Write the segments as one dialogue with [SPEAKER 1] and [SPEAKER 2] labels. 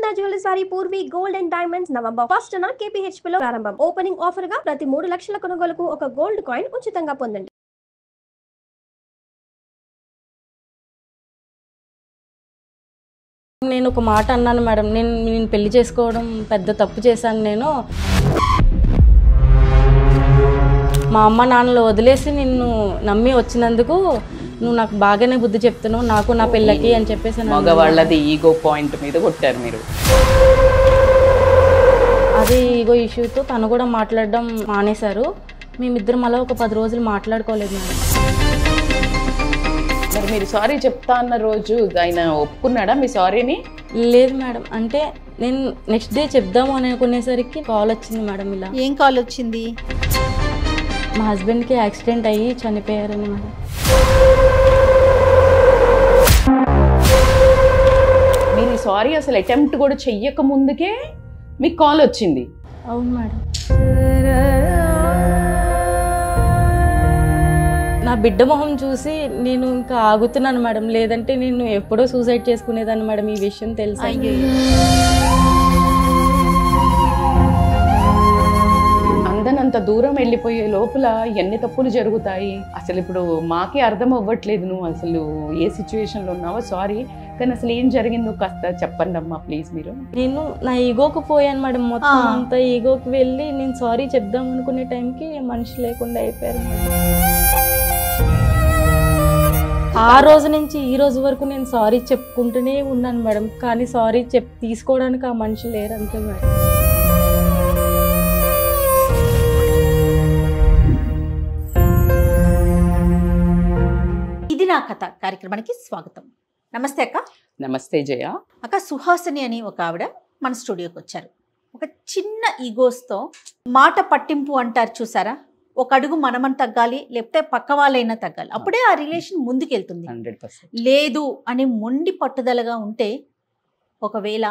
[SPEAKER 1] Krishna Jewelry Sari Purvi Gold and Diamonds November 1st na KPHP లో ప్రారంభం. Opening offer గా ప్రతి 3 లక్షల కొనుగోలుకు ఒక గోల్డ్ కాయిన్ ఉచితంగా పొందండి.
[SPEAKER 2] నేను ఒక మాట అన్నాను మేడం, నేను పెళ్లి చేసుకోవడం పెద్ద తప్పు చేశాను. నేను మా అమ్మ నాన్నలు వదిలేసి నిన్ను నమ్మి వచ్చినందుకు నువ్వు నాకు బాగానే బుద్ధి చెప్తున్నావు, నాకు నా పిల్లకి అని చెప్పేసి
[SPEAKER 3] మగవాళ్ళది ఈగో పాయింట్ మీద కొట్టారు మీరు.
[SPEAKER 2] అదే ఈగో ఇష్యూతో తను కూడా మాట్లాడడం మానేశారు. మేమిద్దరం అలా ఒక 10 రోజులు మాట్లాడుకోలేదు మేడం.
[SPEAKER 3] మరి మీరు సారీ చెప్తా అన్న రోజు ఆయన ఒప్పుకున్నాడా మీ సారీని?
[SPEAKER 2] లేదు మేడం, అంటే నేను నెక్స్ట్ డే చెప్దాము అని అనుకునేసరికి కాల్ వచ్చింది మేడం. ఇలా
[SPEAKER 4] ఏం కాల్ వచ్చింది?
[SPEAKER 2] మా హస్బెండ్కి యాక్సిడెంట్ అయ్యి చనిపోయారని మేడం.
[SPEAKER 3] మీరు సారీ అసలు అటెంప్ట్ కూడా చెయ్యక ముందుకే మీకు కాల్ వచ్చింది?
[SPEAKER 2] అవును మేడం. నా బిడ్డ మొహం చూసి నేను ఇంకా ఆగుతున్నాను మేడం, లేదంటే నేను ఎప్పుడో సూసైడ్ చేసుకునేదాన్ని మేడం. ఈ విషయం తెలుసు.
[SPEAKER 3] అందనంత దూరం వెళ్ళిపోయే లోపల ఎన్ని తప్పులు జరుగుతాయి అసలు. ఇప్పుడు మాకే అర్థం అవ్వట్లేదు నువ్వు అసలు ఏ సిచ్యువేషన్లో ఉన్నావో. సారీ, కానీ అసలు ఏం జరిగిందో కాస్త చెప్పండి అమ్మా ప్లీజ్. మీరు
[SPEAKER 2] నేను నా ఈగోకి పోయాను మేడం, మొత్తం అంతా ఈగోకి వెళ్ళి నేను సారీ చెప్దాం అనుకునే టైంకి మనిషి లేకుండా అయిపోయారు మేడం. ఆ రోజు నుంచి ఈ రోజు వరకు నేను సారీ చెప్పుకుంటూనే ఉన్నాను మేడం, కానీ సారీ తీసుకోవడానికి ఆ మనిషి లేరు అంతే మేడం.
[SPEAKER 4] ఇది నా కథ కార్యక్రమానికి స్వాగతం. నమస్తే అక్క.
[SPEAKER 3] నమస్తే జయ.
[SPEAKER 4] అక్క, సుహాసిని అని ఒక ఆవిడ మన స్టూడియోకి వచ్చారు. ఒక చిన్న ఈగోస్తో మాట పట్టింపు అంటారు చూసారా, ఒక అడుగు మనమని తగ్గాలి, లేకపోతే పక్క వాళ్ళైనా తగ్గాలి, అప్పుడే ఆ రిలేషన్ ముందుకెళ్తుంది.
[SPEAKER 3] 100%.
[SPEAKER 4] లేదు అని మొండి పట్టుదలగా ఉంటే ఒకవేళ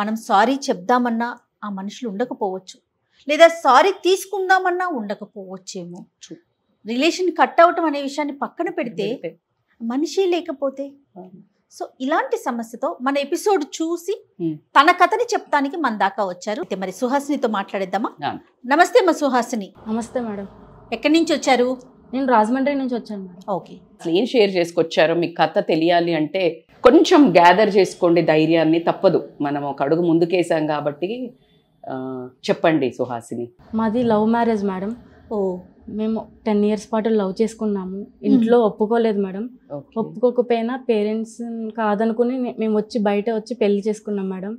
[SPEAKER 4] మనం సారీ చెప్దామన్నా ఆ మనుషులు ఉండకపోవచ్చు, లేదా సారీ తీసుకుందామన్నా ఉండకపోవచ్చేమో. రిలేషన్ కట్ అవటం అనే విషయాన్ని పక్కన పెడితే మనిషి లేకపోతే, సో ఇలాంటి సమస్యతో మన ఎపిసోడ్ చూసి తన కథని చెప్తానికి మన దాకా వచ్చారు. మరి సుహాసినితో మాట్లాడేద్దామా? నమస్తే మా సుహాసిని.
[SPEAKER 2] నమస్తే మేడం.
[SPEAKER 4] ఎక్కడి నుంచి వచ్చారు?
[SPEAKER 2] నేను రాజమండ్రి నుంచి వచ్చాను మేడం.
[SPEAKER 4] ఓకే.
[SPEAKER 3] అసలు ఏం షేర్ చేసుకొచ్చారో మీ కథ తెలియాలి అంటే కొంచెం గ్యాదర్ చేసుకోండి ధైర్యాన్ని, తప్పదు. మనం ఒక అడుగు ముందుకేసాం కాబట్టి చెప్పండి సుహాసిని.
[SPEAKER 2] మాది లవ్ మ్యారేజ్ మేడం.
[SPEAKER 4] ఓ,
[SPEAKER 2] మేము 10 years పాటు లవ్ చేసుకున్నాము. ఇంట్లో ఒప్పుకోలేదు మేడం. ఒప్పుకోకపోయినా పేరెంట్స్ కాదనుకుని మేము బయట వచ్చి పెళ్లి చేసుకున్నాం మేడం.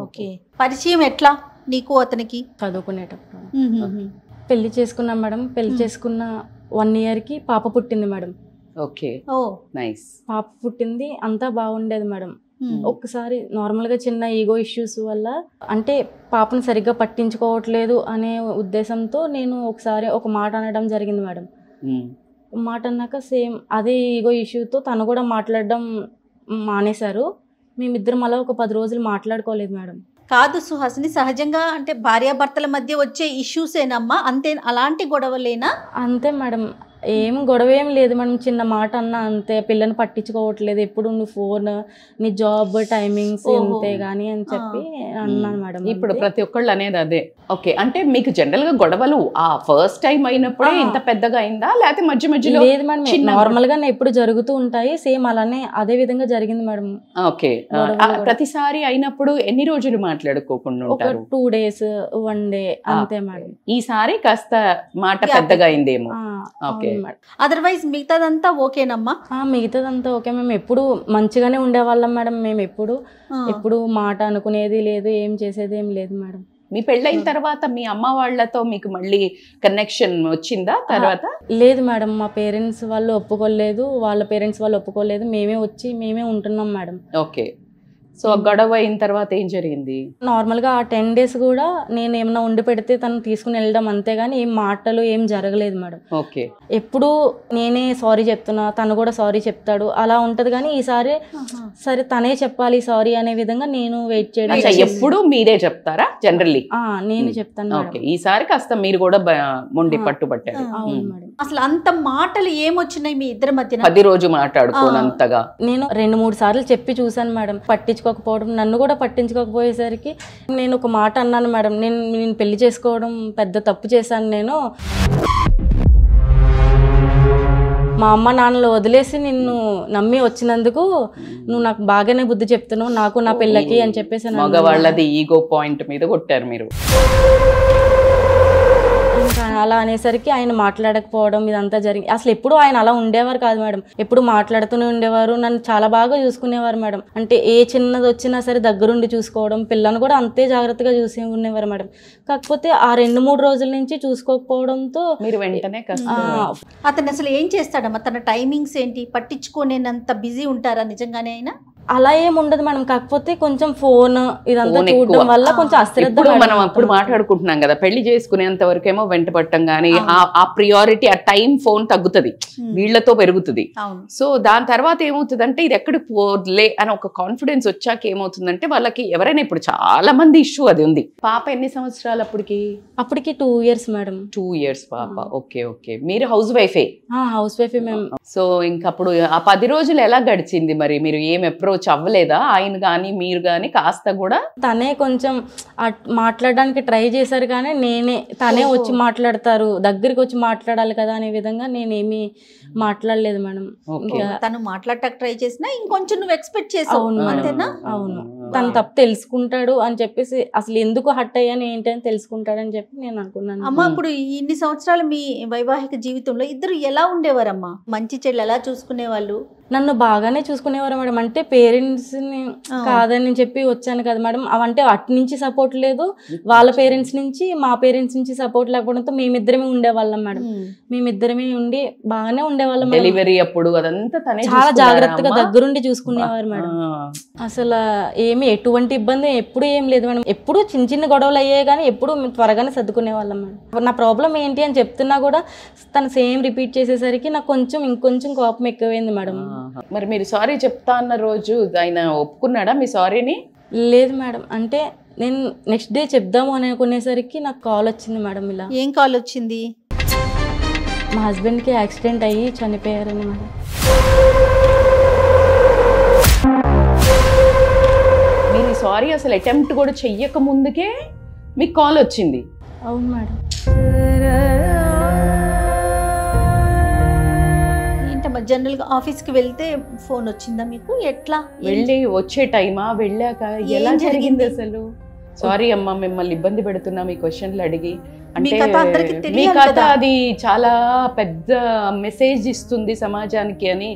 [SPEAKER 4] ఓకే. పరిచయం ఎట్లా నీకు అతనికి?
[SPEAKER 2] చదువుకునేటప్పుడు పెళ్లి చేసుకున్నాం మేడం. పెళ్లి చేసుకున్న 1 yearకి పాప పుట్టింది మేడం.
[SPEAKER 3] ఓకే.
[SPEAKER 4] ఓ
[SPEAKER 3] నైస్.
[SPEAKER 2] పాప పుట్టింది, అంతా బాగుండేది మేడం. ఒక్కసారి నార్మల్గా చిన్న ఈగో ఇష్యూస్ వల్ల, అంటే పాపను సరిగ్గా పట్టించుకోవట్లేదు అనే ఉద్దేశంతో నేను ఒకసారి ఒక మాట అనడం జరిగింది మేడం. మాట అన్నాక సేమ్ అదే ఈగో ఇష్యూతో తను కూడా మాట్లాడడం మానేశారు. మేమిద్దరం అలా ఒక 10 రోజులు మాట్లాడుకోలేదు మేడం.
[SPEAKER 4] కాదు సుహాసిని, సహజంగా అంటే భార్యాభర్తల మధ్య వచ్చే ఇష్యూస్ ఏనమ్మా, అంతే? అలాంటి గొడవలేనా?
[SPEAKER 2] అంతే మేడం, ఏం గొడవ ఏం లేదు మేడం. చిన్న మాట అన్నా అంతే, పిల్లని పట్టించుకోవట్లేదు, ఎప్పుడు నువ్వు ఫోన్, నీ జాబ్ టైమింగ్స్ ఇంతే గానీ అని చెప్పి అన్నాను మేడం.
[SPEAKER 3] ఇప్పుడు ప్రతి ఒక్కళ్ళు అనేది అదే. ఓకే, అంటే మీకు జనరల్ గా గొడవలు ఆ ఫస్ట్ టైం అయినప్పుడే ఇంత పెద్దగా అయిందా, లేకపోతే మధ్య మధ్యలో?
[SPEAKER 2] లేదు మేడం, నార్మల్ గానే ఎప్పుడు జరుగుతూ ఉంటాయి. సేమ్ అలానే అదే విధంగా జరిగింది మేడం.
[SPEAKER 3] ఓకే. ప్రతిసారి అయినప్పుడు ఎన్ని రోజులు మాట్లాడుకోకుండా ఉంటారు?
[SPEAKER 2] 2 days, 1 day అంతే మేడం.
[SPEAKER 3] ఈసారి కాస్త మాట పెద్దగా అయిందేమో. ఓకే.
[SPEAKER 4] అదర్వైజ్ మిగతాదంతా ఓకేనమ్మా?
[SPEAKER 2] మిగతాదంతా ఓకే. మేము ఎప్పుడు మంచిగానే ఉండేవాళ్ళం మేడం. మేము ఎప్పుడు మాట అనుకునేది లేదు, ఏం చేసేది ఏం లేదు మేడం.
[SPEAKER 3] మీ పెళ్ళైన తర్వాత మీ అమ్మ వాళ్ళతో మీకు మళ్ళీ కనెక్షన్ వచ్చిందా తర్వాత?
[SPEAKER 2] లేదు మేడం, మా పేరెంట్స్ వాళ్ళు ఒప్పుకోలేదు, వాళ్ళ పేరెంట్స్ వాళ్ళు ఒప్పుకోలేదు. మేమే ఉంటున్నాం మేడం.
[SPEAKER 3] ఓకే. సో గొడవ అయిన తర్వాత ఏం జరిగింది?
[SPEAKER 2] నార్మల్గా ఆ 10 days కూడా నేను ఏమన్నా ఉండి పెడితే తను తీసుకుని వెళ్ళడం అంతేగాని ఏం మాటలు ఏం జరగలేదు మేడం.
[SPEAKER 3] ఓకే.
[SPEAKER 2] ఎప్పుడు నేనే సారీ చెప్తున్నా, తను కూడా సారీ చెప్తాడు, అలా ఉంటది. కానీ ఈసారి సరే తనే చెప్పాలి సారీ అనే విధంగా నేను వెయిట్ చేయడం.
[SPEAKER 3] ఎప్పుడు మీరే చెప్తారా జనరల్లీ?
[SPEAKER 2] నేను చెప్తాను.
[SPEAKER 3] ఓకే. ఈసారి కాస్త మీరు కూడా మొండి పట్టుబట్టారు.
[SPEAKER 2] అవును మేడం.
[SPEAKER 4] అసలు అంత మాటలు ఏమొచ్చినాయి మీ ఇద్దరి మధ్యన?
[SPEAKER 3] 10 రోజు మాట్లాడుకోనంతగా.
[SPEAKER 2] నేను 2-3 సార్లు చెప్పి చూసాను మేడం, పట్టించుకో పట్టించుకోకపోవడం, నన్ను కూడా పట్టించుకోకపోయేసరికి నేను ఒక మాట అన్నాను మేడం, నేను పెళ్లి చేసుకోవడం పెద్ద తప్పు చేశాను. నేను మా అమ్మ నాన్నలు వదిలేసి నిన్ను నమ్మి వచ్చినందుకు నువ్వు నాకు బాగానే బుద్ధి చెప్తున్నావు, నాకు నా పిల్లకి అని చెప్పేసి
[SPEAKER 3] మగవాళ్ళది ఈగో పాయింట్ మీద కొట్టారు మీరు.
[SPEAKER 2] ఇంకా అలా అనేసరికి ఆయన మాట్లాడకపోవడం ఇదంతా జరిగింది. అసలు ఎప్పుడు ఆయన అలా ఉండేవారు కాదు మేడం, ఎప్పుడు మాట్లాడుతూనే ఉండేవారు, నన్ను చాలా బాగా చూసుకునేవారు మేడం. అంటే ఏ చిన్నది వచ్చినా సరే దగ్గరుండి చూసుకోవడం, పిల్లను కూడా అంతే జాగ్రత్తగా చూసుకునేవారు మేడం. కాకపోతే ఆ 2-3 రోజుల నుంచి చూసుకోకపోవడంతో
[SPEAKER 3] మీరు వెంటనే
[SPEAKER 4] అతను అసలు ఏం చేస్తాడమ్మా? తన టైమింగ్స్ ఏంటి? పట్టించుకోనేంత బిజీ ఉంటారా నిజంగానే అయినా?
[SPEAKER 2] అలా ఏమి ఉండదు మేడం, కాకపోతే కొంచెం ఫోన్ ఇదంతా చూడడం వల్ల కొంచెం అశ్రద్ధ.
[SPEAKER 3] మనం అప్పుడు మాట్లాడుకుంటున్నాం కదా, పెళ్లి చేసుకునేంత వరకేమో వెంట పట్టం గానీ ఆ ప్రియారిటీ, ఆ టైం ఫోన్ తగ్గుతుంది, వీళ్లతో పెరుగుతుంది. సో దాని తర్వాత ఏమవుతుందంటే ఇది ఎక్కడికి పోలే అని ఒక కాన్ఫిడెన్స్ వచ్చాక ఏమవుతుందంటే వాళ్ళకి ఎవరైనా, ఇప్పుడు చాలా మంది ఇష్యూ అది ఉంది. పాప ఎన్ని సంవత్సరాలు అప్పటికి?
[SPEAKER 2] 2 years మేడం.
[SPEAKER 3] 2 years పాప. Okay okay. మీరు హౌస్ వైఫే?
[SPEAKER 2] హౌస్ వైఫే మేము.
[SPEAKER 3] సో ఇంకప్పుడు ఆ 10 రోజులు ఎలా గడిచింది మరి? మీరు ఏం అప్రోచ్ అవ్వలేదా ఆయన కానీ మీరు కానీ? కాస్త కూడా
[SPEAKER 2] తనే కొంచెం మాట్లాడడానికి ట్రై చేశారు కానీ తనే వచ్చి మాట్లాడతారు, దగ్గరికి వచ్చి మాట్లాడాలి కదా అనే విధంగా నేనేమి మాట్లాడలేదు మేడం.
[SPEAKER 4] తను మాట్లాడటానికి ట్రై చేసినా ఇంకొంచెం నువ్వు ఎక్స్పెక్ట్ చేసావు అంతేనా?
[SPEAKER 2] అవును, తను తప్పు తెలుసుకుంటాడు అని చెప్పేసి, అసలు ఎందుకు హట్ అయ్యాను ఏంటి అని తెలుసుకుంటాడని చెప్పి నేను అనుకున్నాను.
[SPEAKER 4] అమ్మా, ఇప్పుడు ఇన్ని సంవత్సరాలు మీ వైవాహిక జీవితంలో ఇద్దరు ఎలా ఉండేవారమ్మా? మంచి చెడు ఎలా చూసుకునే వాళ్ళు?
[SPEAKER 2] నన్ను బాగానే చూసుకునేవారు మేడం. అంటే పేరెంట్స్ని కాదని చెప్పి వచ్చాను కదా మేడం, అవంటే అటు నుంచి సపోర్ట్ లేదు, వాళ్ళ పేరెంట్స్ నుంచి మా పేరెంట్స్ నుంచి సపోర్ట్ లేకపోవడంతో మేమిద్దరమే ఉండేవాళ్ళం మేడం. మేమిద్దరమే ఉండి బాగానే ఉండేవాళ్ళం.
[SPEAKER 3] డెలివరీ అప్పుడు అదంతా
[SPEAKER 2] చాలా జాగ్రత్తగా దగ్గరుండి చూసుకునేవారు మేడం. అసలు ఎటువంటి ఇబ్బంది ఎప్పుడు ఏం లేదు మేడం. ఎప్పుడు చిన్న చిన్న గొడవలు అయ్యాయి కానీ ఎప్పుడు త్వరగానే సర్దుకునే వాళ్ళం మేడం. నా ప్రాబ్లం ఏంటి అని చెప్తున్నా కూడా తను సేమ్ రిపీట్ చేసేసరికి నాకు ఇంకొంచెం కోపం ఎక్కువైంది మేడం.
[SPEAKER 3] మరి మీరు సారీ చెప్తా అన్న రోజు ఆయన ఒప్పుకున్నాడా మీ సారీని?
[SPEAKER 2] లేదు మేడం, అంటే నేను నెక్స్ట్ డే చెప్దాము అని అనుకునేసరికి నాకు కాల్ వచ్చింది మేడం. ఇలా
[SPEAKER 4] ఏం కాల్ వచ్చింది?
[SPEAKER 2] మా హస్బెండ్కి యాక్సిడెంట్ అయ్యి చనిపోయారని మేడం.
[SPEAKER 3] మీరు సారీ అసలు అటెంప్ట్ కూడా చెయ్యక ముందుకే మీకు కాల్ వచ్చింది?
[SPEAKER 2] అవును మేడం.
[SPEAKER 4] జనరల్ గా ఆఫీస్ కి వెళ్తే ఫోన్ వచ్చిందా మీకు? ఎట్లా
[SPEAKER 3] వెళ్ళి వచ్చే టైమా, వెళ్ళాక ఎలా జరిగింది అసలు? సారీ అమ్మా మిమ్మల్ని ఇబ్బంది పెడుతున్నా మీ క్వశ్చన్లు అడిగి. అంటే మీ కథ అది చాలా పెద్ద మెసేజ్ ఇస్తుంది సమాజానికి అని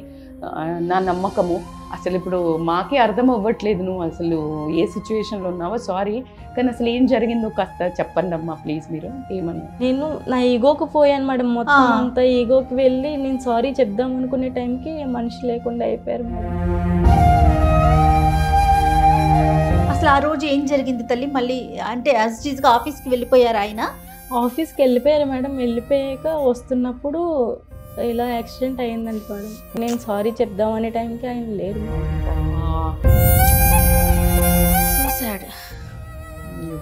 [SPEAKER 3] నా నమ్మకము. అసలు ఇప్పుడు మాకే అర్థం అవ్వట్లేదు నువ్వు అసలు ఏ సిచ్యువేషన్లో ఉన్నావో. సారీ, కానీ అసలు ఏం జరిగిందో కాస్త చెప్పండి అమ్మా ప్లీజ్. మీరు ఏమన్నా?
[SPEAKER 2] నేను నా ఈగోకి పోయాను మేడం, మొత్తం అంతా ఈగోకి వెళ్ళి నేను సారీ చెప్దాం అనుకునే టైంకి మనిషి లేకుండా అయిపోయారు మేడం.
[SPEAKER 4] అసలు ఆ రోజు ఏం జరిగింది తల్లి? మళ్ళీ అంటే యాజ్ ఇట్ ఈస్గా ఆఫీస్కి వెళ్ళిపోయారు ఆయన?
[SPEAKER 2] ఆఫీస్కి వెళ్ళిపోయారు మేడం. వెళ్ళిపోయాక వస్తున్నప్పుడు ఇలా యాక్సిడెంట్ అయ్యిందండి మేడం. నేను సారీ చెప్దాం అనే టైంకి ఆయన లేరు.
[SPEAKER 4] సూసైడ్.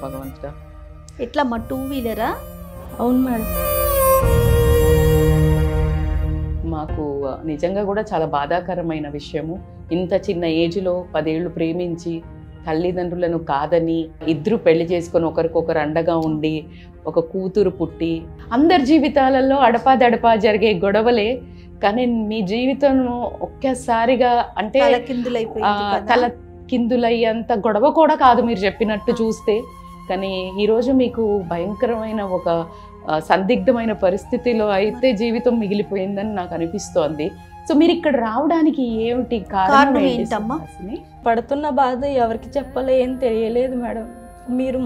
[SPEAKER 3] భగవంతుడా.
[SPEAKER 4] ఎట్లా మా 2-వీలరా?
[SPEAKER 2] అవును మేడం.
[SPEAKER 3] మాకు నిజంగా కూడా చాలా బాధాకరమైన విషయము. ఇంత చిన్న ఏజ్లో 10 ఏళ్ళు ప్రేమించి తల్లిదండ్రులను కాదని ఇద్దరు పెళ్లి చేసుకొని ఒకరికొకరు అండగా ఉండి ఒక కూతురు పుట్టి అందరి జీవితాలలో అడపాదడపా జరిగే గొడవలే. కానీ మీ జీవితం ఒక్కసారిగా అంటే తల కిందులయ్యేంత గొడవ కూడా కాదు మీరు చెప్పినట్టు చూస్తే. కానీ ఈరోజు మీకు భయంకరమైన ఒక సందిగ్ధమైన పరిస్థితిలో అయితే జీవితం మిగిలిపోయిందని నాకు అనిపిస్తోంది. సో మీరు ఇక్కడ రావడానికి ఏమిటి కారణం ఏంటమ్మా?
[SPEAKER 2] పడుతున్న బాధ ఎవరికి చెప్పాలో ఏం తెలియలేదు మేడం. మీరు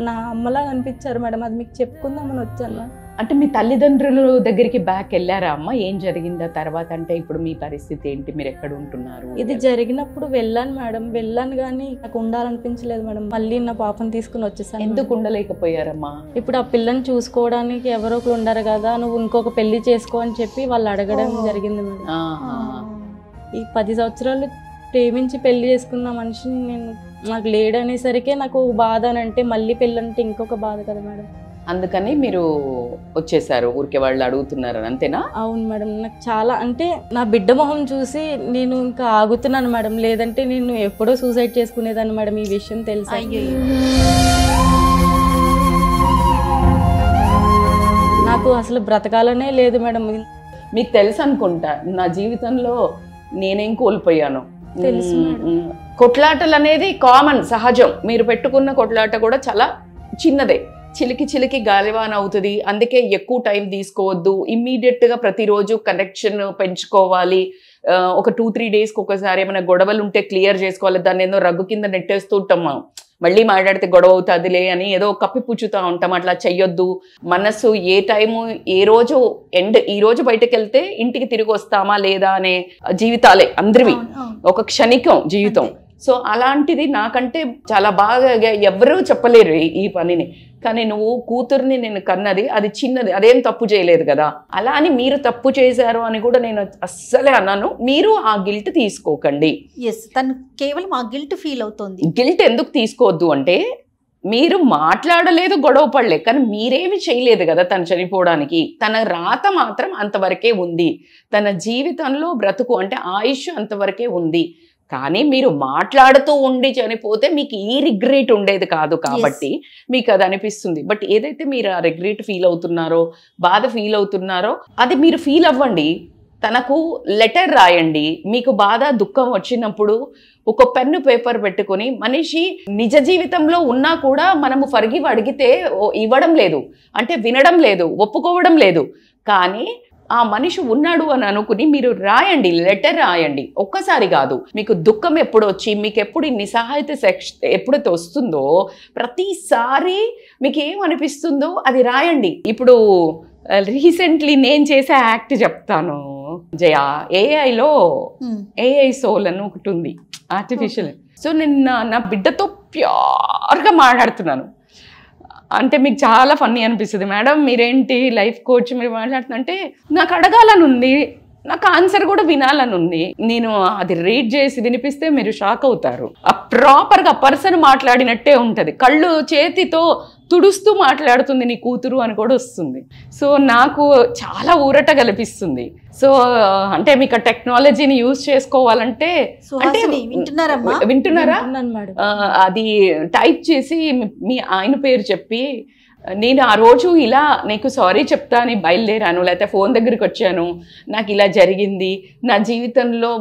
[SPEAKER 2] నా అమ్మలా అనిపించారు మేడం, అది మీకు చెప్పుకుందామని వచ్చాను.
[SPEAKER 3] అంటే మీ తల్లిదండ్రుల దగ్గరికి బ్యాక్ వెళ్ళారా అమ్మ? ఏం జరిగిందా తర్వాత? అంటే ఇప్పుడు మీ పరిస్థితి ఏంటి? మీరు ఎక్కడ ఉంటున్నారు?
[SPEAKER 2] ఇది జరిగినప్పుడు వెళ్ళాను మేడం, వెళ్ళాను కానీ నాకు ఉండాలనిపించలేదు మేడం. మళ్ళీ నా పాపను తీసుకుని వచ్చేసాను.
[SPEAKER 3] ఎందుకు ఉండలేకపోయారమ్మా?
[SPEAKER 2] ఇప్పుడు ఆ పిల్లని చూసుకోవడానికి ఎవరో ఒకరు ఉండరు కదా, నువ్వు ఇంకొక పెళ్లి చేసుకో అని చెప్పి వాళ్ళు అడగడం జరిగింది మేడం. ఈ 10 సంవత్సరాలు ప్రేమించి పెళ్లి చేసుకున్న మనిషిని నాకు లేడనేసరికే నాకు బాధ అని అంటే మళ్ళీ పెళ్ళంటే ఇంకొక బాధ కదా మేడం.
[SPEAKER 3] అందుకని మీరు వచ్చేసారు, ఊరికే వాళ్ళు అడుగుతున్నారు అంతేనా?
[SPEAKER 2] అవును మేడం, నాకు చాలా అంటే నా బిడ్డ మొహం చూసి నేను ఇంకా ఆగుతున్నాను మేడం, లేదంటే నేను ఎప్పుడో సూసైడ్ చేసుకునేదాన్ని మేడం ఈ విషయం తెలుసు. నాకు అసలు బ్రతకాలనే లేదు మేడం.
[SPEAKER 3] మీకు తెలుసు అనుకుంటా నా జీవితంలో నేనేం కోల్పోయాను.
[SPEAKER 2] తెలుసు
[SPEAKER 3] కొట్లాటలు అనేది కామన్, సహజం. మీరు పెట్టుకున్న కొట్లాట కూడా చాలా చిన్నదే, చిలికి గాలివాన అవుతుంది. అందుకే ఎక్కువ టైం తీసుకోవద్దు, ఇమ్మీడియట్గా ప్రతిరోజు కనెక్షన్ పెంచుకోవాలి. ఒక 2-3 డేస్కి ఒకసారి ఏమైనా గొడవలు ఉంటే క్లియర్ చేసుకోవాలి. దాన్ని ఏదో రగ్గు కింద నెట్టేస్తూ ఉంటాం మనం, మళ్ళీ మాట్లాడితే గొడవ అవుతుందిలే అని ఏదో కప్పిపుచ్చుతూ ఉంటాం. అట్లా చెయ్యొద్దు. మనసు ఏ టైము ఏ రోజు ఈ రోజు బయటకు వెళ్తే ఇంటికి తిరిగి వస్తామా లేదా అనే జీవితాలే అందరివి, ఒక క్షణికం జీవితం. సో అలాంటిది నాకంటే చాలా బాగా ఎవరూ చెప్పలేరు ఈ పనిని. కానీ నువ్వు కూతుర్ని నేను కన్నది అది చిన్నది, అదేం తప్పు చేయలేదు కదా. అలా అని మీరు తప్పు చేశారు అని కూడా నేను అస్సలే అన్నాను. మీరు ఆ గిల్ట్ తీసుకోకండి.
[SPEAKER 4] తను కేవలం ఆ గిల్ట్ ఫీల్ అవుతుంది.
[SPEAKER 3] గిల్ట్ ఎందుకు తీసుకోవద్దు అంటే, మీరు మాట్లాడలేదు, గొడవ పడలేదు, కానీ మీరేమి చేయలేదు కదా తను చనిపోవడానికి. తన రాత మాత్రం అంతవరకే ఉంది, తన జీవితంలో బ్రతుకు అంటే ఆయుష్ అంతవరకే ఉంది. కానీ మీరు మాట్లాడుతూ ఉండి చనిపోతే మీకు ఈ రిగ్రెట్ ఉండేది కాదు, కాబట్టి మీకు అది అనిపిస్తుంది. బట్ ఏదైతే మీరు ఆ రిగ్రెట్ ఫీల్ అవుతున్నారో, బాధ ఫీల్ అవుతున్నారో, అది మీరు ఫీల్ అవ్వండి. తనకు లెటర్ రాయండి. మీకు బాధ దుఃఖం వచ్చినప్పుడు ఒక పెన్ను పేపర్ పెట్టుకొని, మనిషి నిజ జీవితంలో ఉన్నా కూడా మనము ఫర్గివ్ అడిగితే ఇవ్వడం లేదు, అంటే వినడం లేదు, ఒప్పుకోవడం లేదు. కానీ ఆ మనిషి ఉన్నాడు అని అనుకుని మీరు రాయండి, లెటర్ రాయండి. ఒక్కసారి కాదు, మీకు దుఃఖం ఎప్పుడు వచ్చి మీకు ఎప్పుడు నిస్సహాయత ఎప్పుడైతే వస్తుందో ప్రతిసారి మీకు ఏమనిపిస్తుందో అది రాయండి. ఇప్పుడు రీసెంట్లీ నేను చేసే యాక్ట్ చెప్తాను జయ. ఏఐలో ఏఐ సోల్ అని ఒకటి ఉంది, ఆర్టిఫిషియల్. సో నేను నా బిడ్డతో ప్యూర్గా మాట్లాడుతున్నాను. అంటే మీకు చాలా ఫన్నీ అనిపిస్తుంది, మేడం మీరేంటి లైఫ్ కోచ్ మీరు మాట్లాడుతుందంటే నాకు అడగాలని ఉంది, నాకు ఆన్సర్ కూడా వినాలని ఉంది. నేను అది రీడ్ చేసి వినిపిస్తే మీరు షాక్ అవుతారు. ఆ ప్రాపర్గా పర్సన్ మాట్లాడినట్టే ఉంటుంది. కళ్ళు చేతితో తుడుస్తూ మాట్లాడుతుంది నీ కూతురు అని కూడా వస్తుంది. సో నాకు చాలా ఊరట కల్పిస్తుంది. సో అంటే మీకు టెక్నాలజీని యూజ్ చేసుకోవాలంటే వింటున్నారా, అది టైప్ చేసి మీ ఆయన పేరు చెప్పి, నేను ఆ రోజు ఇలా నీకు సారీ చెప్తా అని బయలుదేరాను, లేకపోతే ఫోన్ దగ్గరికి వచ్చాను, నాకు ఇలా జరిగింది, నా జీవితంలో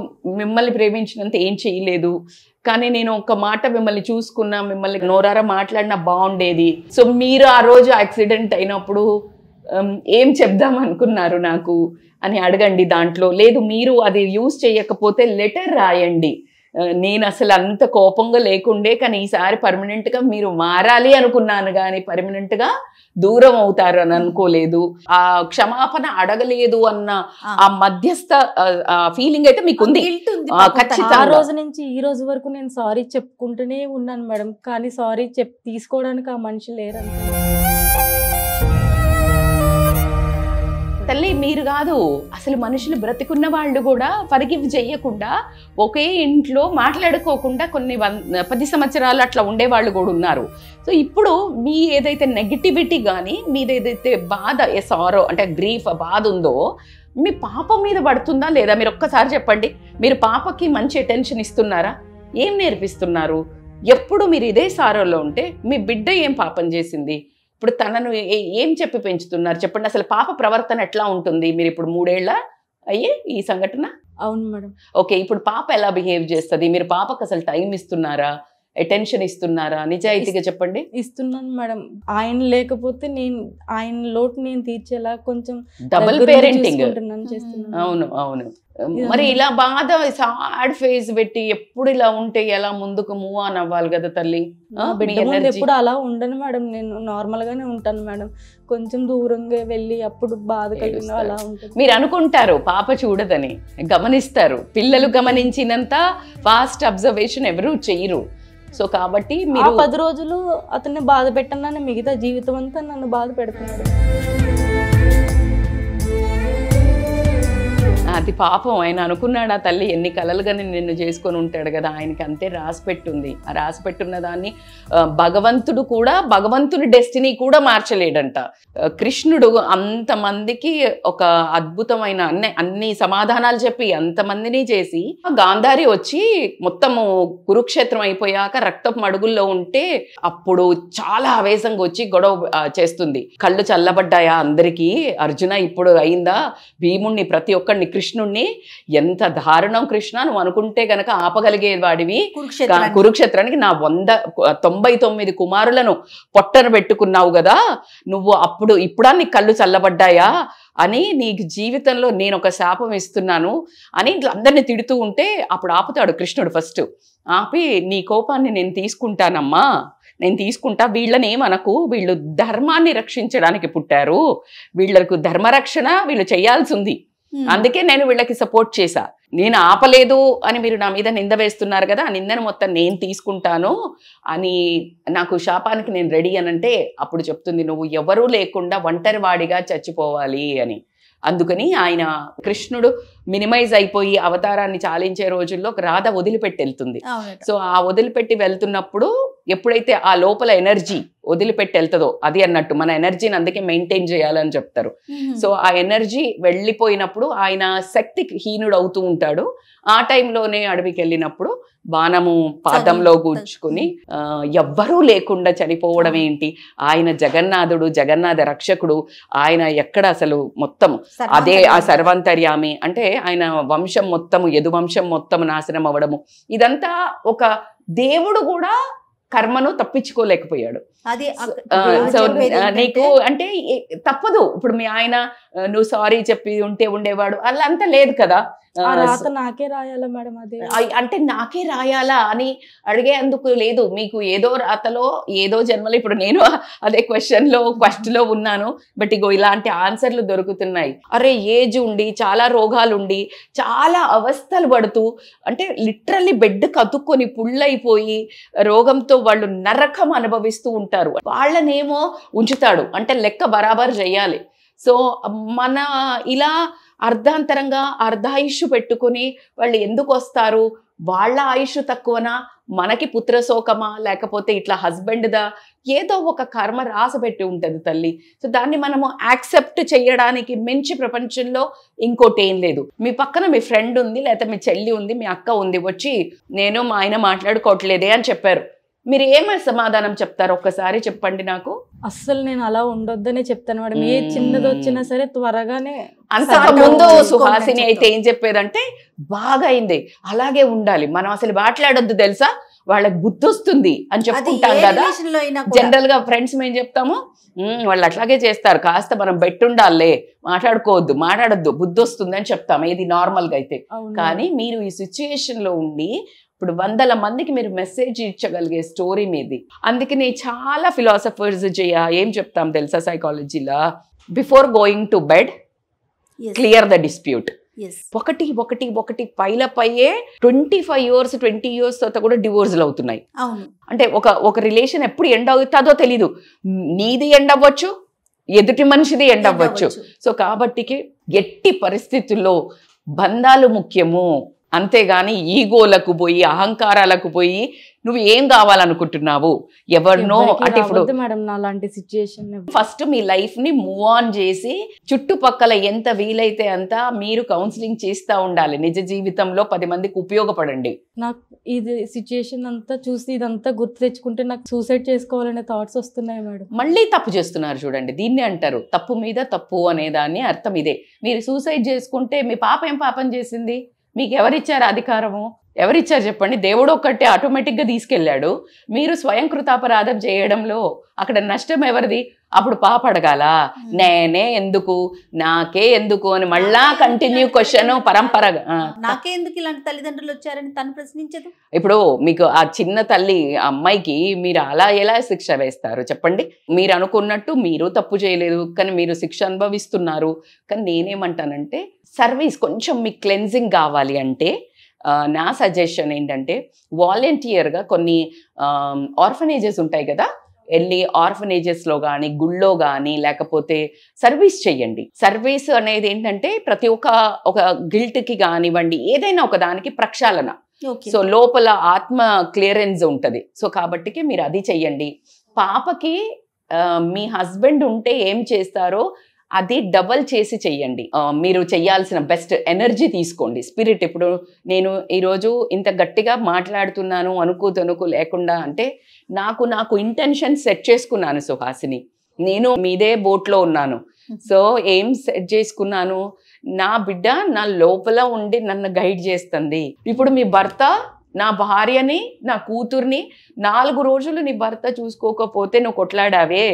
[SPEAKER 3] మిమ్మల్ని ప్రేమించినంత ఏం చేయలేదు, కానీ నేను ఒక మాట మిమ్మల్ని చూసుకున్నా, మిమ్మల్ని నోరారా మాట్లాడినా బాగుండేది. సో మీరు ఆ రోజు యాక్సిడెంట్ అయినప్పుడు ఏం చెప్దాం అనుకున్నారు నాకు అని అడగండి. దాంట్లో లేదు, మీరు అది యూజ్ చేయకపోతే లెటర్ రాయండి. నేను అసలు అంత కోపంగా లేకుండే, కానీ ఈసారి పర్మనెంట్గా మీరు మారాలి అనుకున్నాను, కానీ పర్మనెంట్గా దూరం అవుతారు అని అనుకోలేదు. ఆ క్షమాపణ అడగలేదు అన్న ఆ మధ్యస్థ ఫీలింగ్ అయితే మీకు ఉంది ఖచ్చితంగా.
[SPEAKER 2] ఆ రోజు నుంచి ఈ రోజు వరకు నేను సారీ చెప్పుకుంటూనే ఉన్నాను మేడం, కానీ సారీ తీసుకోవడానికి ఆ మనిషి లేరు.
[SPEAKER 3] తల్లి మీరు కాదు, అసలు మనుషులు బ్రతికున్న వాళ్ళు కూడా ఫర్గివ్ చేయకుండా ఒకే ఇంట్లో మాట్లాడుకోకుండా కొన్ని 10 సంవత్సరాలు అట్లా ఉండేవాళ్ళు కూడా ఉన్నారు. సో ఇప్పుడు మీ ఏదైతే నెగిటివిటీ కానీ మీదేదైతే బాధ సారో అంటే గ్రీఫ్ బాధ ఉందో మీ పాప మీద పడుతుందా లేదా మీరు ఒక్కసారి చెప్పండి. మీరు పాపకి మంచి అటెన్షన్ ఇస్తున్నారా? ఏం నేర్పిస్తున్నారు? ఎప్పుడు మీరు ఇదే సారోలో ఉంటే మీ బిడ్డ ఏం పాపం చేసింది? ఇప్పుడు తనను ఏం చెప్పి పెంచుతున్నారు చెప్పండి. అసలు పాప ప్రవర్తన ఎట్లా ఉంటుంది? మీరు ఇప్పుడు 3 ఏళ్ళ అయ్యే ఈ సంఘటన.
[SPEAKER 2] అవును మేడం.
[SPEAKER 3] ఓకే, ఇప్పుడు పాప ఎలా బిహేవ్ చేస్తుంది? మీరు పాపకు అసలు టైం ఇస్తున్నారా, అటెన్షన్ ఇస్తున్నారా? నిజాయితీగా చెప్పండి.
[SPEAKER 2] ఇస్తున్నాను మేడం. ఆయన లేకపోతే నేను ఆయన లోటు నేను తీర్చేలా కొంచెం
[SPEAKER 3] డబుల్ పేరెంటింగ్.
[SPEAKER 2] అవును
[SPEAKER 3] అవును. మరి ఇలా బాధ సాడ్ ఫేస్ పెట్టి ఎప్పుడు ఇలా ఉంటే ఎలా ముందుకు మూవ్ ఆన్ అవ్వాలి కదా తల్లి?
[SPEAKER 2] ఎప్పుడు అలా ఉండను మేడం, నేను నార్మల్ గానే ఉంటాను మేడం. కొంచెం దూరంగా వెళ్ళి అప్పుడు బాధ కలిగిన అలా ఉంటుంది.
[SPEAKER 3] మీరు అనుకుంటారు పాప చూడదని, గమనిస్తారు. పిల్లలు గమనించినంత ఫాస్ట్ అబ్జర్వేషన్ ఎవరు చెయ్యరు. సో కాబట్టి మీరు
[SPEAKER 2] 10 రోజులు అతన్ని బాధ పెట్టనని మిగతా జీవితం అంతా నన్ను బాధ పెడుతున్నాడు.
[SPEAKER 3] అది పాపం ఆయన అనుకున్నాడు, ఆ తల్లి ఎన్ని కలలుగానే నిన్ను చేసుకొని ఉంటాడు కదా, ఆయనకి అంతే రాసి పెట్టుంది. ఆ రాసి పెట్టున్న దాన్ని భగవంతుడు కూడా, భగవంతుని డెస్టినీ కూడా మార్చలేడంట. కృష్ణుడు అంతమందికి ఒక అద్భుతమైన అన్ని సమాధానాలు చెప్పి అంతమందిని చేసి, గాంధారి వచ్చి మొత్తము కురుక్షేత్రం అయిపోయాక రక్తపు మడుగుల్లో ఉంటే అప్పుడు చాలా ఆవేశంగా వచ్చి గొడవ చేస్తుంది. కళ్ళు చల్లబడ్డాయా అందరికీ, అర్జున ఇప్పుడు అయిందా, భీముణ్ణి ప్రతి ఒక్కడిని, కృష్ణుణ్ణి, ఎంత దారుణం కృష్ణ, నువ్వు అనుకుంటే గనక ఆపగలిగే వాడివి, కురుక్షేత్రానికి నా 199 కుమారులను పొట్టన పెట్టుకున్నావు కదా నువ్వు, ఇప్పుడా నీకు కళ్ళు చల్లబడ్డాయా అని, నీకు జీవితంలో నేను ఒక శాపం ఇస్తున్నాను అని అందరిని తిడుతూ ఉంటే అప్పుడు ఆపుతాడు కృష్ణుడు. ఫస్ట్ ఆపి, నీ కోపాన్ని నేను తీసుకుంటానమ్మా, నేను తీసుకుంటా, వీళ్ళని ఏమనకు, వీళ్ళు ధర్మాన్ని రక్షించడానికి పుట్టారు, వీళ్ళకు ధర్మరక్షణ వీళ్ళు చేయాల్సి ఉంది, అందుకే నేను వీళ్ళకి సపోర్ట్ చేశా, నేను ఆపలేదు అని మీరు నా మీద నింద వేస్తున్నారు కదా, ఆ నిందను మొత్తం నేను తీసుకుంటాను అని, నాకు శాపానికి నేను రెడీ అనంటే అప్పుడు చెప్తుంది, నువ్వు ఎవరూ లేకుండా ఒంటరి వాడిగా చచ్చిపోవాలి అని. అందుకని ఆయన కృష్ణుడు మినిమైజ్ అయిపోయి అవతారాన్ని చాలించే రోజుల్లో రాధ వదిలిపెట్టి వెళ్తుంది. సో ఆ వదిలిపెట్టి వెళ్తున్నప్పుడు ఎప్పుడైతే ఆ లోపల ఎనర్జీ వదిలిపెట్టి వెళ్తుందో, అది అన్నట్టు మన ఎనర్జీని అందుకే మెయింటైన్ చేయాలని చెప్తారు. సో ఆ ఎనర్జీ వెళ్ళిపోయినప్పుడు ఆయన శక్తికి హీనుడు అవుతూ ఉంటాడు. ఆ టైంలోనే అడవికి వెళ్ళినప్పుడు బాణము పాదంలో కూర్చుకుని ఎవ్వరూ లేకుండా చనిపోవడం ఏంటి, ఆయన జగన్నాథుడు, జగన్నాథ రక్షకుడు, ఆయన ఎక్కడ అసలు మొత్తం అదే ఆ సర్వాంతర్యామి అంటే ఆయన వంశం మొత్తము, యదువంశం మొత్తం నాశనం అవ్వడము, ఇదంతా ఒక దేవుడు కూడా కర్మను తప్పించుకోలేకపోయాడు. సో నీకు అంటే తప్పదు, ఇప్పుడు మీ ఆయన నువ్వు సారీ చెప్పి ఉండేవాడు, అలా అంతా లేదు కదా,
[SPEAKER 2] నాకే రాయాలా మేడం, అదే
[SPEAKER 3] అంటే నాకే రాయాలా అని అడిగేందుకు లేదు, మీకు ఏదో రాతలో ఏదో జన్మలో, ఇప్పుడు నేను అదే క్వశ్చన్ లో ఫస్ట్ లో ఉన్నాను, బట్ ఇగో ఇలాంటి ఆన్సర్లు దొరుకుతున్నాయి. అరే ఏజ్ ఉండి, చాలా రోగాలు ఉండి, చాలా అవస్థలు పడుతూ, అంటే లిటరల్లీ బెడ్ కతుక్కొని పుళ్ళైపోయి రోగంతో వాళ్ళు నరకం అనుభవిస్తూ ఉంటారు, వాళ్ళనేమో ఉంచుతాడు, అంటే లెక్క బరాబర్ చేయాలి. సో మన ఇలా అర్ధాంతరంగా అర్ధాయుష్ పెట్టుకుని వాళ్ళు ఎందుకు వస్తారు, వాళ్ళ ఆయుష్ తక్కువనా, మనకి పుత్రశోకమా, లేకపోతే ఇట్లా హస్బెండ్దా, ఏదో ఒక కర్మ రాసపెట్టి ఉంటుంది తల్లి. సో దాన్ని మనము యాక్సెప్ట్ చేయడానికి మించి ప్రపంచంలో ఇంకోటి ఏం లేదు. మీ పక్కన మీ ఫ్రెండ్ ఉంది, లేకపోతే మీ చెల్లి ఉంది, మీ అక్క ఉంది, వచ్చి నేను మా ఆయన మాట్లాడుకోవట్లేదే అని చెప్పారు, మీరు ఏమైనా సమాధానం చెప్తారు ఒక్కసారి చెప్పండి నాకు.
[SPEAKER 2] అస్సలు నేను అలా ఉండొద్దనే చెప్తాను మేడం, ఏ చిన్నది వచ్చినా సరే త్వరగానే.
[SPEAKER 3] అంతకుముందు సుహాసిని అయితే ఏం చెప్పేదంటే, బాగా అయింది అలాగే ఉండాలి, మనం అసలు మాట్లాడొద్దు తెలుసా, వాళ్ళకి బుద్ధి వస్తుంది అని చెప్పుకుంటాం కదా. జనరల్ గా ఫ్రెండ్స్ మేము చెప్తాము, వాళ్ళు అట్లాగే చేస్తారు, కాస్త మనం బెట్టుండాలే, మాట్లాడొద్దు బుద్ధి వస్తుంది అని చెప్తాం, ఇది నార్మల్ గా అయితే. కానీ మీరు ఈ సిచ్యుయేషన్ లో ఉండి ఇప్పుడు 100 మందికి మీరు మెసేజ్ ఇచ్చగలిగే స్టోరీ మీది. అందుకని చాలా ఫిలాసఫర్స్ ఏం చెప్తాం తెలుసా సైకాలజీలో, before going to bed clear the dispute. ఒకటి పైలపయ్యే 25 years 20 years తర్వాత కూడా డివోర్స్లు అవుతున్నాయి. అంటే ఒక రిలేషన్ ఎప్పుడు ఎండ్ అవుతుందో తెలీదు, నీది ఎండ్ అవ్వచ్చు, ఎదుటి మనిషిది ఎండ్ అవ్వచ్చు. సో కాబట్టి ఎట్టి పరిస్థితుల్లో బంధాలు ముఖ్యము, అంతేగాని ఈగోలకు పోయి అహంకారాలకు పోయి నువ్వు ఏం కావాలనుకుంటున్నావు ఎవరినో అంటే. ఇప్పుడు ఫస్ట్ మీ లైఫ్ ని మూవ్ ఆన్ చేసి చుట్టుపక్కల ఎంత వీలైతే అంత మీరు కౌన్సిలింగ్ చేస్తూ ఉండాలి, నిజ జీవితంలో 10 మందికి ఉపయోగపడండి.
[SPEAKER 2] నాకు ఇది సిచ్యుయేషన్ అంతా చూసి ఇదంతా గుర్తు తెచ్చుకుంటే నాకు సూసైడ్ చేసుకోవాలనే థాట్స్ వస్తున్నాయి మేడం.
[SPEAKER 3] మళ్ళీ తప్పు చేస్తున్నారు చూడండి, దీన్ని అంటారు తప్పు మీద తప్పు అనే దాన్ని అర్థం ఇదే. మీరు సూసైడ్ చేసుకుంటే మీ పాప ఏం పాపం చేసింది, మీకు ఎవరిచ్చారు అధికారము, ఎవరిచ్చారు చెప్పండి, దేవుడు ఒక్కటే ఆటోమేటిక్గా తీసుకెళ్ళాడు. మీరు స్వయం కృతాపరాధం చేయడంలో అక్కడ నష్టం ఎవరిది, అప్పుడు పాప అడగాల, నేనే ఎందుకు, నాకే ఎందుకు అని మళ్ళా కంటిన్యూ క్వశ్చన్ పరంపరగా.
[SPEAKER 4] నాకే ఎందుకు ఇలాంటి తల్లిదండ్రులు వచ్చారని తను ప్రశ్నించదు.
[SPEAKER 3] ఇప్పుడు మీకు ఆ చిన్న తల్లి అమ్మాయికి మీరు అలా ఎలా శిక్ష వేస్తారు చెప్పండి. మీరు అనుకున్నట్టు మీరు తప్పు చేయలేదు, కానీ మీరు శిక్ష అనుభవిస్తున్నారు. కానీ నేనేమంటానంటే సర్వీస్ కొంచెం మీకు క్లెన్జింగ్ కావాలి అంటే నా సజెషన్ ఏంటంటే వాలంటీర్గా కొన్ని ఆర్ఫనేజెస్ ఉంటాయి కదా, వెళ్ళి ఆర్ఫనేజెస్లో కానీ గుళ్ళో కానీ లేకపోతే సర్వీస్ చెయ్యండి. సర్వీస్ అనేది ఏంటంటే ప్రతి ఒక గిల్ట్కి కానివ్వండి ఏదైనా ఒక దానికి ప్రక్షాళన. సో లోపల ఆత్మ క్లియరెన్స్ ఉంటుంది. సో కాబట్టికి మీరు అది చెయ్యండి. పాపకి మీ హస్బెండ్ ఉంటే ఏం చేస్తారో అది డబల్ చేసి చెయ్యండి. మీరు చెయ్యాల్సిన బెస్ట్ ఎనర్జీ తీసుకోండి. స్పిరిట్, ఇప్పుడు నేను ఈరోజు ఇంత గట్టిగా మాట్లాడుతున్నాను అనుకో లేకుండా అంటే నాకు ఇంటెన్షన్ సెట్ చేసుకున్నాను సుహాసిని. నేను మీదే బోట్లో ఉన్నాను. సో ఏం సెట్ చేసుకున్నాను, నా బిడ్డ నా లోపల ఉండి నన్ను గైడ్ చేస్తుంది. ఇప్పుడు మీ భర్త, నా భార్యని, నా కూతుర్ని 4 రోజులు నీ భర్త చూసుకోకపోతే నువ్వు కొట్లాడావే,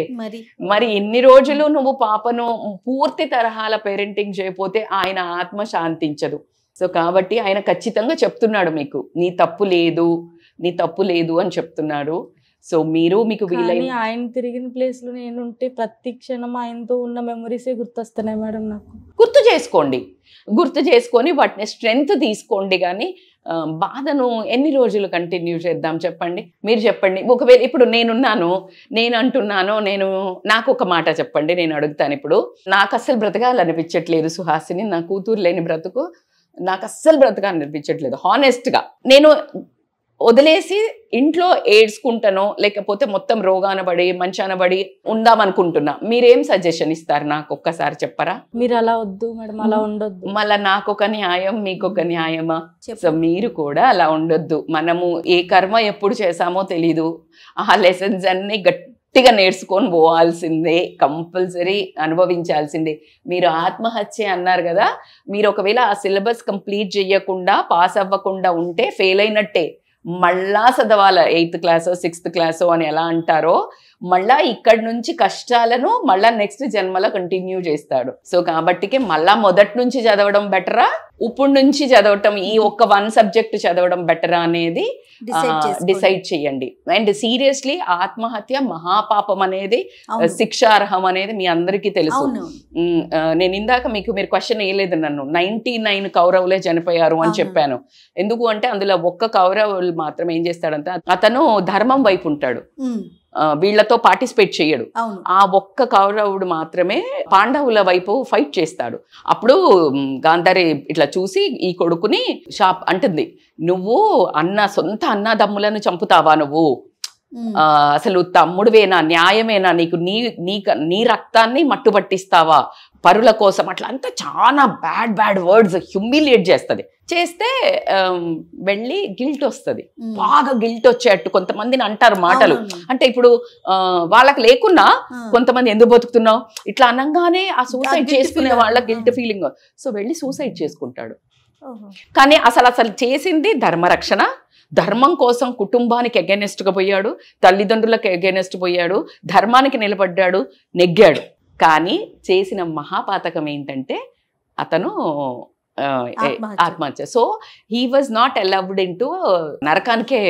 [SPEAKER 3] మరి ఇన్ని రోజులు నువ్వు పాపను పూర్తి తరహాల పేరెంటింగ్ చేయకపోతే ఆయన ఆత్మ శాంతించదు. సో కాబట్టి ఆయన ఖచ్చితంగా చెప్తున్నాడు మీకు, నీ తప్పు లేదు అని చెప్తున్నాడు. సో మీకు వీలైన
[SPEAKER 2] ఆయన తిరిగిన ప్లేస్ లో నేను ఉంటే ప్రతి క్షణం ఆయనతో ఉన్న మెమరీసే గుర్తొస్తున్నాయి మేడం. నాకు గుర్తు చేసుకొని వాటిని స్ట్రెంగ్త్ తీసుకోండి. కానీ బాధను ఎన్ని రోజులు కంటిన్యూ చేద్దాం చెప్పండి? మీరు చెప్పండి. ఒకవేళ ఇప్పుడు నేను అంటున్నాను, నాకు ఒక మాట చెప్పండి, నేను అడుగుతాను. ఇప్పుడు నాకు అస్సలు బ్రతకాలనిపించట్లేదు సుహాసిని, నా కూతురు లేని బ్రతుకు నాకు అస్సలు బ్రతకాలనిపించట్లేదు. హానెస్ట్గా నేను వదిలేసి ఇంట్లో ఏడ్చుకుంటానో లేకపోతే మొత్తం రోగానబడి మంచానబడి ఉందామనుకుంటున్నా. మీరేం సజెషన్ ఇస్తారు నాకు ఒక్కసారి చెప్పరా? మీరు అలా వద్దు మేడం, అలా ఉండొద్దు.
[SPEAKER 3] మళ్ళా నాకొక న్యాయం మీకొక న్యాయమా? సో మీరు కూడా అలా ఉండొద్దు. మనము ఏ కర్మ ఎప్పుడు చేసామో తెలీదు. ఆ లెసన్స్ అన్ని గట్టిగా నేర్చుకొని పోవాల్సిందే, కంపల్సరీ అనుభవించాల్సిందే. మీరు ఆత్మహత్య అన్నారు కదా, మీరు ఒకవేళ ఆ సిలబస్ కంప్లీట్ చేయకుండా పాస్ అవ్వకుండా ఉంటే ఫెయిల్ అయినట్టే. మళ్ళా చదవాలి 8th క్లాసో 6th క్లాసో అని ఎలా అంటారో, మళ్ళా ఇక్కడి నుంచి కష్టాలను మళ్ళా నెక్స్ట్ జన్మలో కంటిన్యూ చేస్తాడు. సో కాబట్టికి మళ్ళా మొదటి నుంచి చదవడం బెటరా, ఇప్పుడు నుంచి చదవటం, ఈ ఒక్క 1 సబ్జెక్ట్ చదవడం బెటరా అనేది డిసైడ్ చేయండి. అండ్ సీరియస్లీ ఆత్మహత్య మహాపాపం అనేది, శిక్షార్హం అనేది మీ అందరికీ తెలుసు. నేను ఇందాక మీరు క్వశ్చన్ వేయలేదు నన్ను, 99 కౌరవులే చనిపోయారు అని చెప్పాను. ఎందుకు అంటే అందులో ఒక్క కౌరవులు మాత్రం ఏం చేస్తాడంటే అతను ధర్మం వైపు ఉంటాడు, వీళ్లతో పార్టిసిపేట్ చేయడు. ఆ ఒక్క కౌరవుడు మాత్రమే పాండవుల వైపు ఫైట్ చేస్తాడు. అప్పుడు గాంధారి ఇట్లా చూసి ఈ కొడుకుని అంటుంది, నువ్వు సొంత అన్నదమ్ములను చంపుతావా, నువ్వు అసలు తమ్ముడువేనా, న్యాయమేనా, నీకు నీ రక్తాన్ని మట్టుబట్టిస్తావా పరుల కోసం, అట్లా అంతా చాలా బ్యాడ్ వర్డ్స్ హ్యూమిలియేట్ చేస్తే వెళ్ళి గిల్ట్ వస్తుంది, బాగా గిల్ట్ వచ్చేట్టు కొంతమందిని అంటారు మాటలు. అంటే ఇప్పుడు వాళ్ళకి లేకున్నా కొంతమంది ఎందుకు బతుకుతున్నావు ఇట్లా అనగానే ఆ సూసైడ్ చేసుకునే వాళ్ళ గిల్ట్ ఫీలింగ్, సో వెళ్ళి సూసైడ్ చేసుకుంటాడు. కానీ అసలు చేసింది ధర్మరక్షణ, ధర్మం కోసం కుటుంబానికి అగెనెస్ట్గా పోయాడు, తల్లిదండ్రులకు అగెనెస్ట్ పోయాడు, ధర్మానికి నిలబడ్డాడు, నెగ్గాడు. కానీ చేసిన మహాపాతకం ఏంటంటే అతను ఆత్మహత్య. So he was not allowed into నరకానికే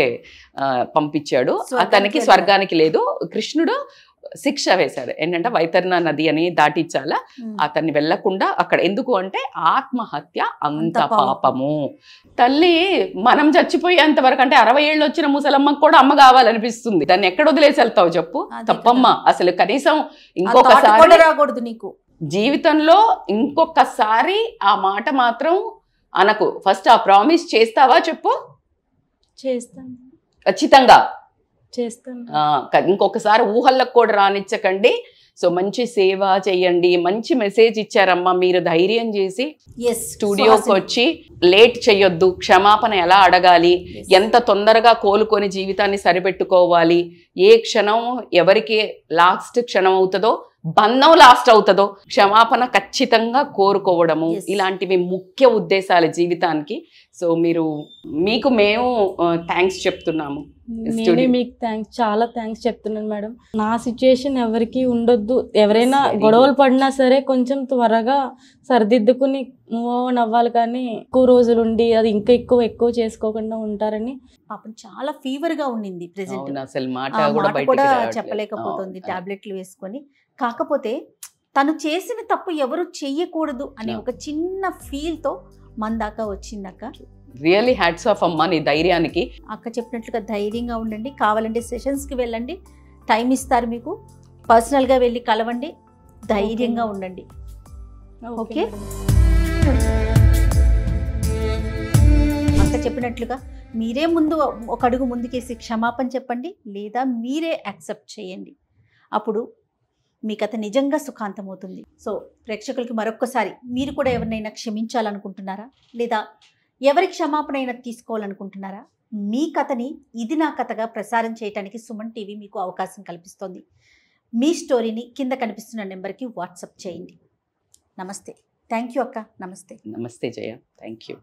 [SPEAKER 3] పంపించాడు, అతనికి స్వర్గానికి లేదు. కృష్ణుడు శిక్ష వేశాడు ఏంటంటే వైతరణ నది అని దాటించాలా, అతన్ని వెళ్లకుండా అక్కడ. ఎందుకు అంటే ఆత్మహత్య అంత పాపము. తల్లి మనం చచ్చిపోయేంత వరకు, అంటే 60 ఏళ్ళు వచ్చిన ముసలమ్మకు కూడా అమ్మ కావాలనిపిస్తుంది, దాన్ని ఎక్కడ వదిలేసి వెళ్తావు చెప్పు? తప్పమ్మా. అసలు కనీసం ఇంకొకసారి
[SPEAKER 4] రాకూడదు నీకు
[SPEAKER 3] జీవితంలో, ఇంకొకసారి ఆ మాట మాత్రం అనకు. ఫస్ట్ ఆ ప్రామిస్ చేస్తావా చెప్పు?
[SPEAKER 2] చేస్తాను,
[SPEAKER 3] ఖచ్చితంగా
[SPEAKER 2] చేస్తాను.
[SPEAKER 3] ఇంకొకసారి ఊహల్లకు కూడా రానిచ్చకండి. సో మంచి సేవ చేయండి. మంచి మెసేజ్ ఇచ్చారమ్మా మీరు, ధైర్యం చేసి స్టూడియోకి వచ్చి లేట్ చెయ్యొద్దు, క్షమాపణ ఎలా అడగాలి, ఎంత తొందరగా కోలుకొని జీవితాన్ని సరిపెట్టుకోవాలి, ఏ క్షణం ఎవరికి లాస్ట్ క్షణం అవుతుందో, బంధం లాస్ట్ అవుతుందో, క్షమాపణ ఖచ్చితంగా కోరుకోవడము, ఇలాంటివి ముఖ్య ఉద్దేశాలు జీవితానికి. సో మీకు మేము థ్యాంక్స్ చెప్తున్నాము.
[SPEAKER 2] మీకు చాలా థ్యాంక్స్ చెప్తున్నాను మేడం. నా సిచ్యుయేషన్ ఎవరికి ఉండొద్దు, ఎవరైనా గొడవలు పడినా సరే కొంచెం త్వరగా సరిదిద్దుకుని మూవ్ ఆన్ అవ్వాలి, కానీ ఎక్కువ రోజులు ఉండి అది ఇంకా ఎక్కువ చేసుకోకుండా ఉంటారని.
[SPEAKER 4] పాపం చాలా ఫీవర్ గా ఉండింది ప్రెసెంట్,
[SPEAKER 3] అసలు మాట
[SPEAKER 4] కూడా చెప్పలేకపోతుంది టాబ్లెట్లు వేసుకొని. కాకపోతే తను చేసిన తప్పు ఎవరు చెయ్యకూడదు అనే ఒక చిన్న ఫీల్ తో మన దాకా వచ్చిందక్క.
[SPEAKER 3] రియల్లీ హ్యాట్స్ ఆఫ్ అమ్మా నీ ధైర్యానికి.
[SPEAKER 4] అక్క చెప్పినట్లుగా ధైర్యంగా ఉండండి, కావాలంటే సెషన్స్కి వెళ్ళండి, టైం ఇస్తారు మీకు. పర్సనల్గా వెళ్ళి కలవండి, ధైర్యంగా ఉండండి. ఓకే, అక్క చెప్పినట్లుగా మీరే ముందు ఒక అడుగు ముందుకేసి క్షమాపణ చెప్పండి, లేదా మీరే యాక్సెప్ట్ చేయండి. అప్పుడు మీ కథ నిజంగా సుఖాంతమవుతుంది. సో ప్రేక్షకులకి మరొక్కసారి, మీరు కూడా ఎవరినైనా క్షమించాలనుకుంటున్నారా, లేదా ఎవరి క్షమాపణ అయినా తీసుకోవాలనుకుంటున్నారా? మీ కథని ఇది నా కథగా ప్రసారం చేయడానికి సుమన్ టీవీ మీకు అవకాశం కల్పిస్తోంది. మీ స్టోరీని కింద కనిపిస్తున్న నెంబర్కి వాట్సాప్ చేయండి. నమస్తే. థ్యాంక్ యూ అక్క. నమస్తే.
[SPEAKER 3] నమస్తే జయ, థ్యాంక్ యూ.